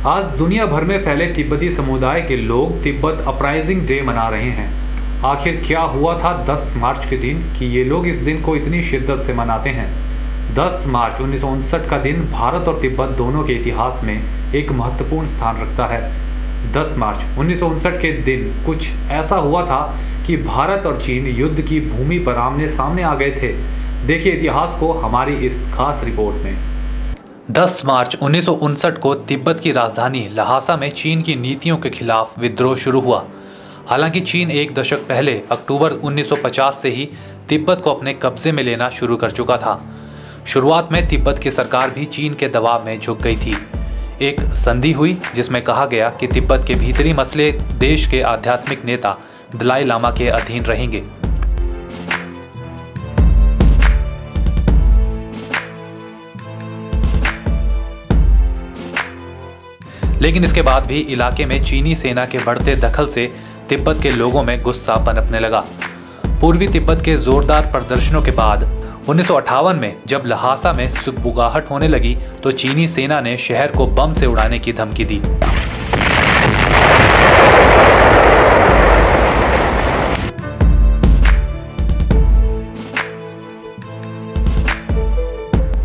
आज दुनिया भर में फैले तिब्बती समुदाय के लोग तिब्बत अपराइजिंग डे मना रहे हैं। आखिर क्या हुआ था 10 मार्च के दिन कि ये लोग इस दिन को इतनी शिद्दत से मनाते हैं। 10 मार्च 1959 का दिन भारत और तिब्बत दोनों के इतिहास में एक महत्वपूर्ण स्थान रखता है। 10 मार्च 1959 के दिन कुछ ऐसा हुआ था कि भारत और चीन युद्ध की भूमि पर आमने सामने आ गए थे। देखिए इतिहास को हमारी इस खास रिपोर्ट में। 10 मार्च 1959 को तिब्बत की राजधानी ल्हासा में चीन की नीतियों के खिलाफ विद्रोह शुरू हुआ। हालांकि चीन एक दशक पहले अक्टूबर 1950 से ही तिब्बत को अपने कब्जे में लेना शुरू कर चुका था। शुरुआत में तिब्बत की सरकार भी चीन के दबाव में झुक गई थी। एक संधि हुई जिसमें कहा गया कि तिब्बत के भीतरी मसले देश के आध्यात्मिक नेता दलाई लामा के अधीन रहेंगे। लेकिन इसके बाद भी इलाके में चीनी सेना के बढ़ते दखल से तिब्बत के लोगों में गुस्सा पनपने लगा। पूर्वी तिब्बत के जोरदार प्रदर्शनों के बाद 1958 में जब ल्हासा में सुगबुगाहट होने लगी तो चीनी सेना ने शहर को बम से उड़ाने की धमकी दी।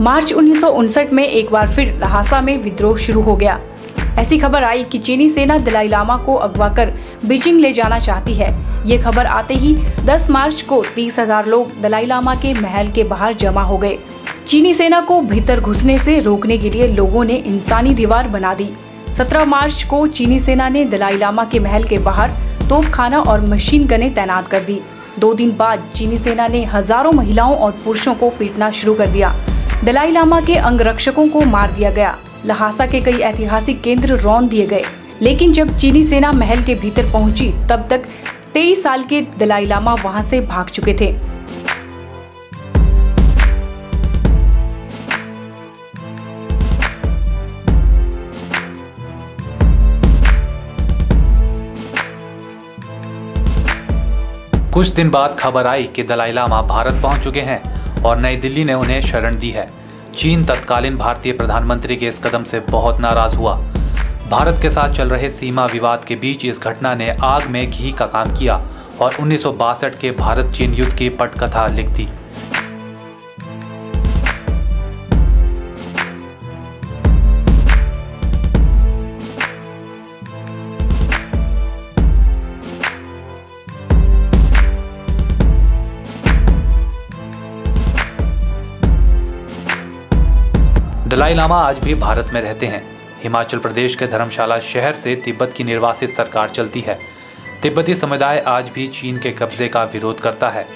मार्च 1959 में एक बार फिर ल्हासा में विद्रोह शुरू हो गया। ऐसी खबर आई कि चीनी सेना दलाई लामा को अगवा कर बीजिंग ले जाना चाहती है। ये खबर आते ही 10 मार्च को 30,000 लोग दलाई लामा के महल के बाहर जमा हो गए। चीनी सेना को भीतर घुसने से रोकने के लिए लोगों ने इंसानी दीवार बना दी। 17 मार्च को चीनी सेना ने दलाई लामा के महल के बाहर तोपखाना और मशीन गनें तैनात कर दी। 2 दिन बाद चीनी सेना ने हजारों महिलाओं और पुरुषों को पीटना शुरू कर दिया। दलाई लामा के अंगरक्षकों को मार दिया गया। ल्हासा के कई ऐतिहासिक केंद्र रौंद दिए गए। लेकिन जब चीनी सेना महल के भीतर पहुंची तब तक 23 साल के दलाई लामा वहां से भाग चुके थे। कुछ दिन बाद खबर आई कि दलाई लामा भारत पहुंच चुके हैं और नई दिल्ली ने उन्हें शरण दी है। चीन तत्कालीन भारतीय प्रधानमंत्री के इस कदम से बहुत नाराज हुआ। भारत के साथ चल रहे सीमा विवाद के बीच इस घटना ने आग में घी का काम किया और 1962 के भारत चीन युद्ध की पटकथा लिख दी। दलाई लामा आज भी भारत में रहते हैं। हिमाचल प्रदेश के धर्मशाला शहर से तिब्बत की निर्वासित सरकार चलती है। तिब्बती समुदाय आज भी चीन के कब्जे का विरोध करता है।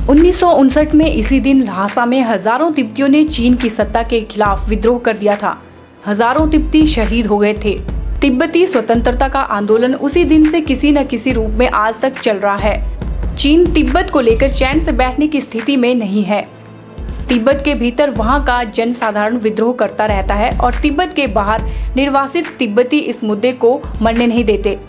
उन्नीस में इसी दिन ल्हासा में हजारों तिब्बतियों ने चीन की सत्ता के खिलाफ विद्रोह कर दिया था। हजारों तिब्बती शहीद हो गए थे। तिब्बती स्वतंत्रता का आंदोलन उसी दिन से किसी न किसी रूप में आज तक चल रहा है। चीन तिब्बत को लेकर चैन से बैठने की स्थिति में नहीं है। तिब्बत के भीतर वहां का जनसाधारण विद्रोह करता रहता है और तिब्बत के बाहर निर्वासित तिब्बती इस मुद्दे को मरने नहीं देते।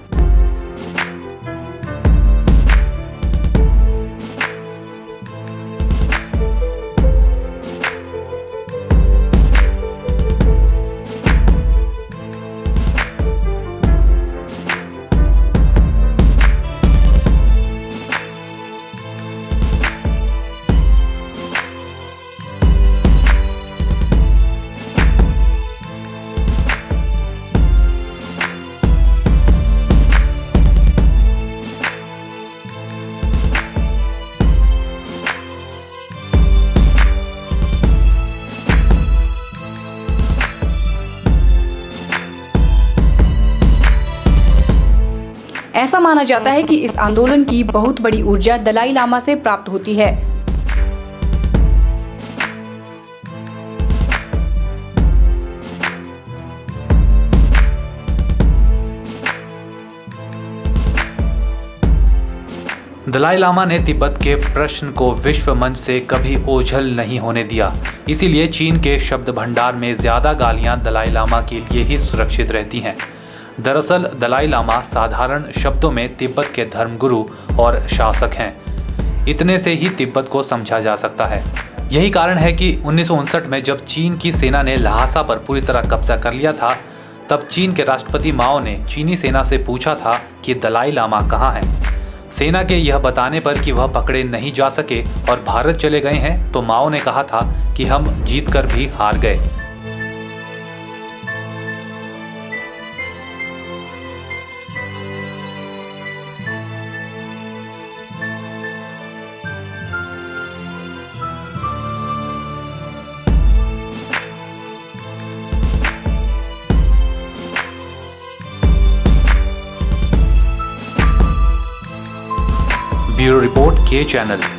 ऐसा माना जाता है कि इस आंदोलन की बहुत बड़ी ऊर्जा दलाई लामा से प्राप्त होती है। दलाई लामा ने तिब्बत के प्रश्न को विश्व मंच से कभी ओझल नहीं होने दिया। इसीलिए चीन के शब्द भंडार में ज्यादा गालियां दलाई लामा के लिए ही सुरक्षित रहती हैं। दरअसल दलाई लामा साधारण शब्दों में तिब्बत के धर्मगुरु और शासक हैं। इतने से ही तिब्बत को समझा जा सकता है। यही कारण है कि 1959 में जब चीन की सेना ने ल्हासा पर पूरी तरह कब्जा कर लिया था, तब चीन के राष्ट्रपति माओ ने चीनी सेना से पूछा था कि दलाई लामा कहाँ हैं। सेना के यह बताने पर कि वह पकड़े नहीं जा सके और भारत चले गए हैं, तो माओ ने कहा था कि हम जीतकर भी हार गए। ब्यूरो रिपोर्ट के चैनल।